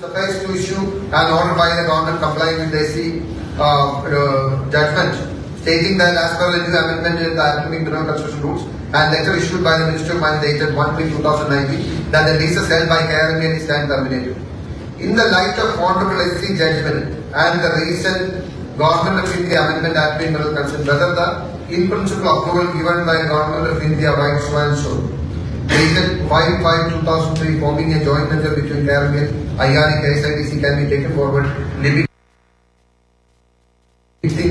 Suffice to issue an order by the government complying with the SC judgment stating that as per the new amendment in the Atomic Mineral Construction Rules and letter issued by the Ministry of Mines dated 1/3/2019 that the leases held by KRML is stand terminated. In the light of Honorable SC judgment and the recent Government of India Amendment Atomic Mineral Construction, whether the in principle approval given by Government of India Vice Chancellor dated 5/5/2003 forming a joint venture between KRML, IRE, KSITC can be taken forward, limiting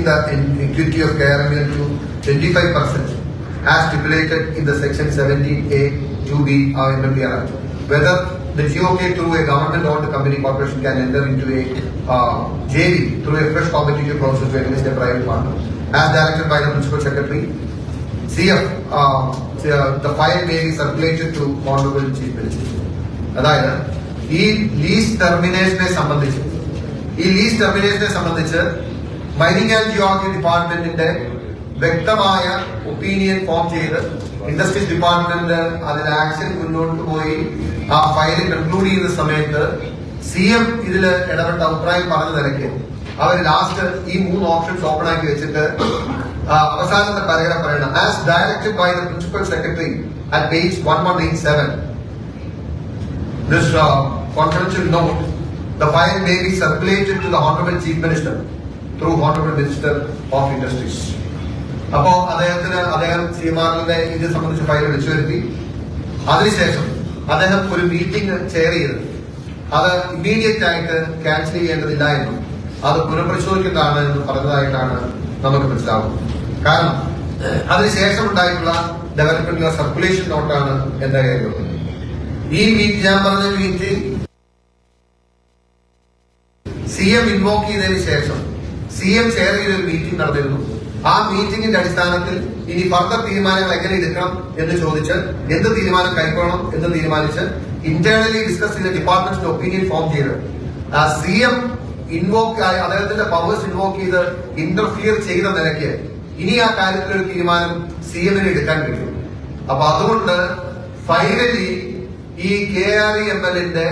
the equity of KRML to 25% as stipulated in the section 17A 2B of MMDR Act. Whether the GOK through a government-owned company corporation can enter into a JV through a fresh competitive process against a private partner, as directed by the Principal Secretary. CF, the file may be circulated to Honorable Chief Minister. അതായത് ഈ lease ടെർമിനേഷനെ സംബന്ധിച്ച് mining and geology ഡിപ്പാർട്ട്മെന്റിന്റെ വ്യക്തമായ opinion form ചെയ്ത് industries department അതിന് action മുന്നോട്ട് പോയി ആ ഫയൽ കൺക്ലൂഡ് ചെയ്യുന്ന സമയത്ത് CM ഇതില് ഇടപെട്ട അഭിപ്രായം പറഞ്ഞ നിലയ്ക്ക് അവർ ലാസ്റ്റ് ഈ 3 ഓപ്ഷൻസ് ഓപ്പൺ ആക്കി വെച്ചിട്ട് അവസാനത്തെ പാരഗ്രാഫ് പറയണം. As directed by the principal secretary at page 1187 this confidential note the file may be circulated to the honourable chief minister through honourable minister of industries. അപ്പോ അദ്ദേഹം CMRന്റെ ഇത് സംബന്ധിച്ച് ഫയൽ വിളിച്ചു വരുത്തി. അതിനുശേഷം അദ്ദേഹം ഒരു മീറ്റിംഗ് ചെയർ ചെയ്ത് അത് ഇമ്മീഡിയറ്റ് ആയിട്ട് ക്യാൻസൽ ചെയ്യേണ്ടതില്ല എന്നും അത് പുനഃപരിശോധിക്കുന്നതാണ് എന്ന് പറഞ്ഞതായിട്ടാണ് നമുക്ക് മനസ്സിലാവുന്നത്. കാരണം അതിനുശേഷം ഉണ്ടായിട്ടുള്ള ഡെവലപ്മെന്റിലെ സർക്കുലേഷൻ നോട്ടാണ് എന്റെ കയ്യിലുള്ളത്. ഈ മീറ്റ് ഞാൻ പറഞ്ഞ മീറ്റ് CM ഇൻവോക്ക് ചെയ്തതിനു ശേഷം CM ചെയർ ചെയ്തൊരു മീറ്റിംഗ് നടന്നിരുന്നു. ആ മീറ്റിംഗിന്റെ അടിസ്ഥാനത്തിൽ ഇനി ഫർദർ തീരുമാനങ്ങൾ എങ്ങനെ എടുക്കണം എന്ന് ചോദിച്ച് എന്ത് തീരുമാനം കൈക്കൊള്ളണം എന്ന് തീരുമാനിച്ച് ഇന്റേണലി ഡിസ്കസ് ചെയ്ത ഡിപ്പാർട്ട്മെന്റിന്റെ ഒപ്പീനിയൻ ഫോം ചെയ്ത് CM ഇൻവോക്ക് അദ്ദേഹത്തിന്റെ പവേഴ്സ് ഇൻവോക്ക് ചെയ്ത് ഇന്റർഫിയർ ചെയ്ത നിലയ്ക്ക് ഇനി ആ കാര്യത്തിൽ ഒരു തീരുമാനം CMന് എടുക്കാൻ കഴിയും. അപ്പൊ അതുകൊണ്ട് ഫൈനലി ഈ KREMLന്റെ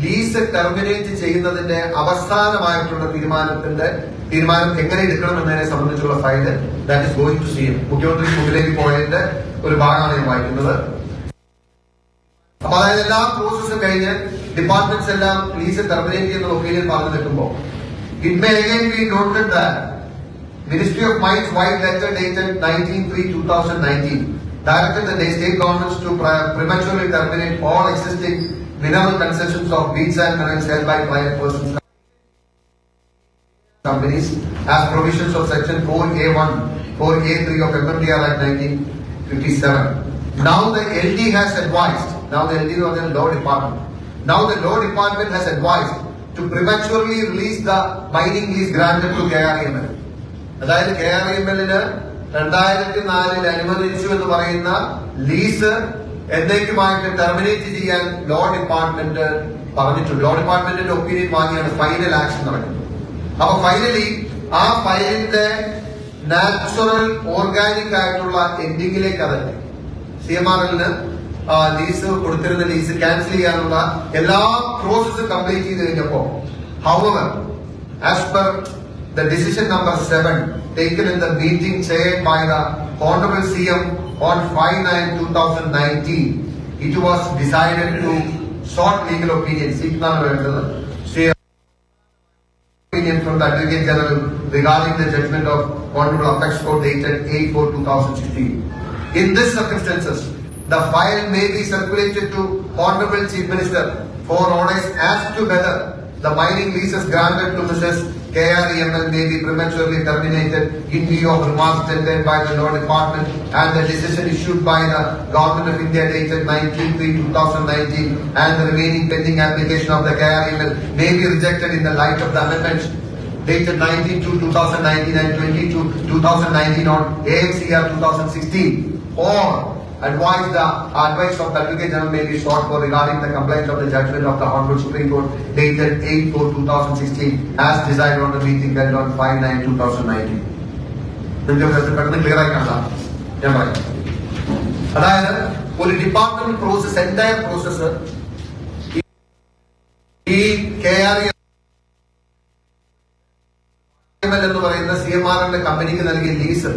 ലീസ് ടെർമിനേറ്റ് ചെയ്യുന്നതിന്റെ അവസാനമായിട്ടുള്ള തീരുമാനം എങ്ങനെ എടുക്കണം എന്നതിനെ സംബന്ധിച്ചുള്ള file that is going to CM. മുഖ്യമന്ത്രി മുന്നിലേക്ക് പോയതിന്റെ ഒരു ഭാഗമാണ് ഞാൻ വായിക്കുന്നത്. അപ്പൊ അതായത് എല്ലാ പ്രോസസ്സും കഴിഞ്ഞ് ഡിപ്പാർട്ട്മെന്റ്സ് എല്ലാം ലീസ് ടെർമിനേറ്റ് ചെയ്യുന്ന ഒപ്പീനിയൻ പറഞ്ഞു നിൽക്കുമ്പോൾ it may again B noted that Ministry of Mines wide letter dated 19/3/2019 directed the state governments to prematurely terminate all existing mineral concessions of beach and minerals held by private persons companies as provisions of section 4A1, 4A3 of MMDR Act 1957. Now the LD has advised, now the LD was the Law Department. Now the Law Department has advised to prematurely release the mining lease granted to KREML. അതായത് KREMLന് 2004 അനുവദിച്ചു എന്ന് പറയുന്ന lease എന്നേക്കുമായിട്ട് terminate ചെയ്യാൻ law department പറഞ്ഞിട്ടുണ്ട്. Law ഡിപ്പാർട്ട്മെന്റിന്റെ opinion വാങ്ങിയാണ് final action നടക്കുന്നത്. അപ്പൊ ഫൈനലി ആ ഫയലിന്റെ നാച്ചുറൽ ഓർഗാനിക് ആയിട്ടുള്ള എൻഡിങ്ങിലേക്ക് അതല്ലേ CMRLന് ലീസ് കൊടുത്തിരുന്ന ലീസ് ക്യാൻസൽ ചെയ്യാനുള്ള എല്ലാ പ്രോസസ്സും കംപ്ലീറ്റ് ചെയ്ത് കഴിഞ്ഞപ്പോ however as per the decision number 7 taken in the meeting chaired by the Honorable CM on 5/9/2019 it was decided to sought legal opinion opinion from the Advocate General regarding the judgment of Honorable Apex Court dated 8/4/2016. In these circumstances the file may be circulated to Honorable Chief Minister for orders as to whether the mining leases granted to Mrs. KREML may be prematurely terminated in view of remarks tendered by the Law Department and the decision issued by the Government of India dated 19/3/2019 and the remaining pending application of the KREML may be rejected in the light of the amendments dated 19/2/2019 and 20/2019 on AMCR 2016 or advise the advice of the Advocate General may be sought for regarding the complaint of the judgment of the Honorable Supreme Court dated 8/4/2016 as decided on the meeting held on 5/9/2019. പെട്ടെന്ന് clear ആയി കാണാം. ഞാൻ പറയാം. അതായത് ഒരു department process entire process ഈ KREML എന്ന് പറയുന്ന CMRL കമ്പനിക്ക് നൽകിയ ലീസ്,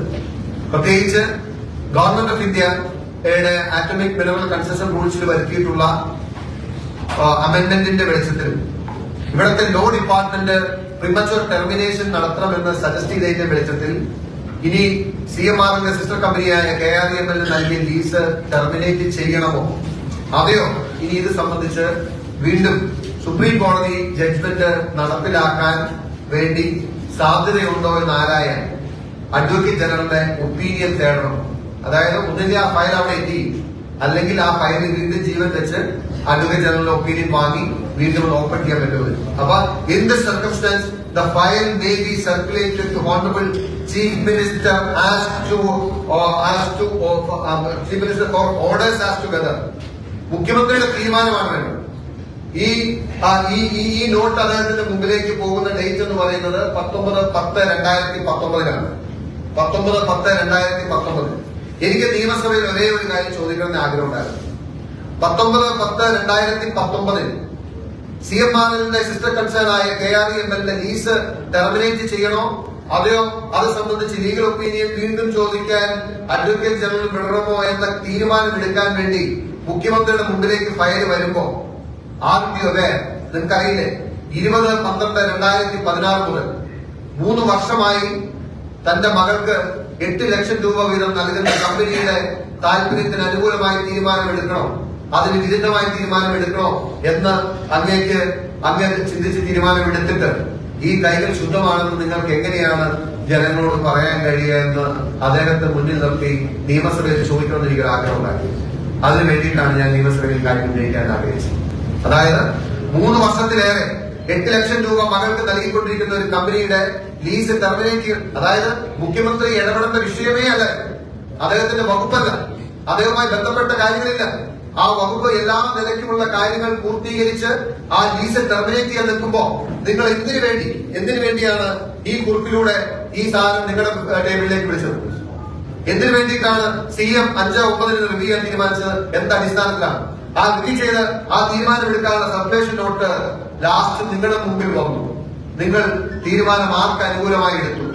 പ്രത്യേകിച്ച് ഗവൺമെന്റ് ഓഫ് ഇന്ത്യയുടെ ആറ്റോമിക് മിനറൽ കൺസഷൻ റൂൾസിൽ വരുത്തിയിട്ടുള്ള അമെന്റ്മെന്റിന്റെ വെളിച്ചത്തിലും ഇവിടുത്തെ ലോ ഡിപ്പാർട്ട്മെന്റ് പ്രിമച്വർ ടെർമിനേഷൻ നടത്തണമെന്ന് സജസ്റ്റ് ചെയ്തതിന്റെ വെളിച്ചത്തിൽ ഇനി CMRL സിസ്റ്റർ കമ്പനിയായ KREML നൽകിയ ലീസ് ടെർമിനേറ്റ് ചെയ്യണമോ അതെയോ ഇനി ഇത് സംബന്ധിച്ച് വീണ്ടും സുപ്രീം കോടതി ജഡ്ജ്മെന്റ് നടപ്പിലാക്കാൻ വേണ്ടി സാധ്യതയുണ്ടോ എന്ന് ആരായാൻ അഡ്വക്കേറ്റ് ജനറലിന്റെ ഒപ്പീനിയൻ തേടണം. അതായത് ഒന്നിന്റെ ആ ഫയൽ അവിടെ എത്തി, അല്ലെങ്കിൽ ആ ഫയൽ വീണ്ടും ജീവൻ വെച്ച് അഡ്വക്കേറ്റ് ജനറലിന്റെ ഒപ്പീനിയൻ വാങ്ങി വീണ്ടും ഓപ്പൺ ചെയ്യാൻ പറ്റുമോ. അപ്പൊ in the circumstances the file may be circulated to Honorable Chief Minister Chief Minister for orders as to whether മുഖ്യമന്ത്രിയുടെ തീരുമാനമാണ് വേണ്ടത്. ഈ നോട്ട് അദ്ദേഹത്തിന്റെ മുമ്പിലേക്ക് പോകുന്ന ഡേറ്റ് എന്ന് പറയുന്നത് 19/10/2019 19/10/2019. എനിക്ക് നിയമസഭയിൽ ഒരേ ഒരു കാര്യം ചോദിക്കണമെന്ന് ആഗ്രഹം ഉണ്ടായിരുന്നു. 19/10/2019 CMRLന്റെ സിസ്റ്റർ കൺസേൺ ആയ KREMLന്റെ ലീസ് ടെർമിനേറ്റ് ചെയ്യണോ അതെയോ അത് സംബന്ധിച്ച് ലീഗൽ ഒപ്പീനിയൻ വീണ്ടും ചോദിക്കാൻ അഡ്വക്കേറ്റ് ജനറൽ വിടണമോ എന്ന തീരുമാനം എടുക്കാൻ വേണ്ടി മുഖ്യമന്ത്രിയുടെ മുമ്പിലേക്ക് ഫയൽ വരുമ്പോ നിങ്ങൾക്കറിയില്ലേ, 20/12/2016 മുതൽ 3 വർഷമായി തന്റെ മകൾക്ക് 8 ലക്ഷം രൂപ വീതം നൽകുന്ന കമ്പനിയുടെ താല്പര്യത്തിന് അനുകൂലമായി തീരുമാനമെടുക്കണോ അതിന് വിരുദ്ധമായി തീരുമാനമെടുക്കണോ എന്ന് അങ്ങേ ചിന്തിച്ച് തീരുമാനമെടുത്തിട്ട് ഈ കൈകൾ ശുദ്ധമാണെന്ന് നിങ്ങൾക്ക് എങ്ങനെയാണ് ജനങ്ങളോട് പറയാൻ കഴിയുക എന്ന് അദ്ദേഹത്തെ മുന്നിൽ നിർത്തി നിയമസഭയിൽ ചോദിക്കണമെന്ന് എനിക്ക് ആഗ്രഹം ഉണ്ടാക്കി. അതിനു വേണ്ടിയിട്ടാണ് ഞാൻ നിയമസഭയിൽ കാര്യം ഉന്നയിക്കാൻ ആഗ്രഹിച്ചത്. അതായത് 3 വർഷത്തിലേറെ 8 ലക്ഷം രൂപ മകൾക്ക് നൽകിക്കൊണ്ടിരിക്കുന്ന ഒരു കമ്പനിയുടെ ലീസ് ടെർമിനേറ്റ്, അതായത് മുഖ്യമന്ത്രി ഇടപെടേണ്ട വിഷയമേ അല്ല, അദ്ദേഹത്തിന്റെ വകുപ്പല്ല, അദ്ദേഹവുമായി ബന്ധപ്പെട്ട കാര്യങ്ങളില്ല. ആ വകുപ്പ് എല്ലാ നിലയ്ക്കുമുള്ള കാര്യങ്ങൾ പൂർത്തീകരിച്ച് ആ ലീസ് ടെർമിനേറ്റ് ചെയ്യാൻ നിൽക്കുമ്പോ നിങ്ങൾ എന്തിനു വേണ്ടിയാണ് ഈ കുറിപ്പിലൂടെ ഈ സാധനം നിങ്ങളുടെ ടേബിളിലേക്ക് വിളിച്ചത്? എന്തിനു വേണ്ടിയിട്ടാണ് CM 5/9 റിവ്യൂ ചെയ്യാൻ തീരുമാനിച്ചത്? എന്ത് അടിസ്ഥാനത്തിലാണ് ആ റിവ്യൂ ചെയ്ത് ആ തീരുമാനമെടുക്കാനുള്ള സർക്കുലേഷൻ നോട്ട് ലാസ്റ്റ് നിങ്ങളുടെ മുമ്പിൽ വന്നു? നിങ്ങൾ തീരുമാനം ആർക്ക് അനുകൂലമായി എടുത്തു?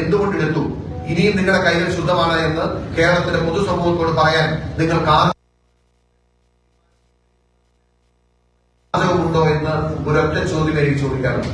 എന്തുകൊണ്ട് എടുത്തു? ഇനിയും നിങ്ങളുടെ കൈകൾ ശുദ്ധമാണ് എന്ന് കേരളത്തിന്റെ പൊതുസമൂഹത്തോട് പറയാൻ നിങ്ങൾക്ക് ഉണ്ടോ എന്ന് ഒരൊറ്റ ചോദ്യം എനിക്ക് ചോദിക്കാറുണ്ട്.